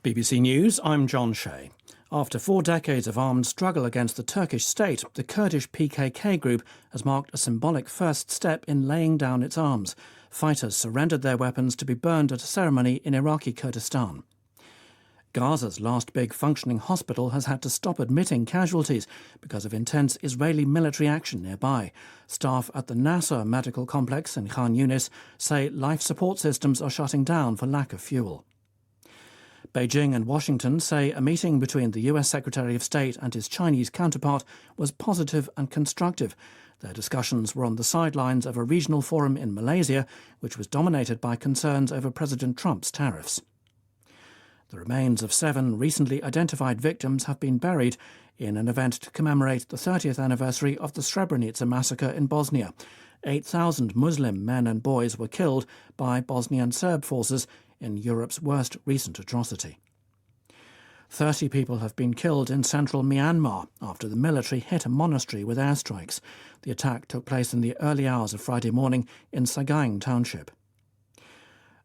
BBC News, I'm John Shea. After 4 decades of armed struggle against the Turkish state, the Kurdish PKK group has marked a symbolic first step in laying down its arms. Fighters surrendered their weapons to be burned at a ceremony in Iraqi Kurdistan. Gaza's last big functioning hospital has had to stop admitting casualties because of intense Israeli military action nearby. Staff at the Nasser Medical Complex in Khan Yunis say life support systems are shutting down for lack of fuel. Beijing and Washington say a meeting between the US Secretary of State and his Chinese counterpart was positive and constructive. Their discussions were on the sidelines of a regional forum in Malaysia, which was dominated by concerns over President Trump's tariffs. The remains of 7 recently identified victims have been buried in an event to commemorate the 30th anniversary of the Srebrenica massacre in Bosnia. 8,000 Muslim men and boys were killed by Bosnian Serb forces in Europe's worst recent atrocity. 30 people have been killed in central Myanmar after the military hit a monastery with airstrikes. The attack took place in the early hours of Friday morning in Sagaing Township.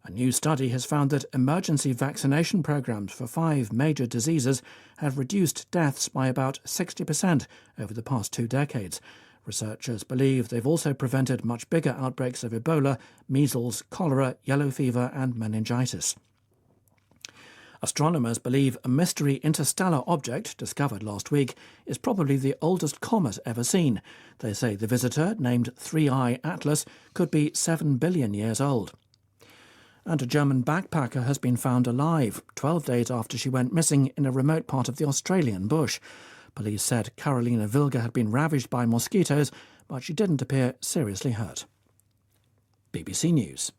A new study has found that emergency vaccination programs for 5 major diseases have reduced deaths by about 60% over the past 2 decades. Researchers believe they've also prevented much bigger outbreaks of Ebola, measles, cholera, yellow fever and meningitis. Astronomers believe a mystery interstellar object discovered last week is probably the oldest comet ever seen. They say the visitor, named 3I Atlas, could be 7 billion years old. And a German backpacker has been found alive 12 days after she went missing in a remote part of the Australian bush. Police said Carolina Vilga had been ravaged by mosquitoes, but she didn't appear seriously hurt. BBC News.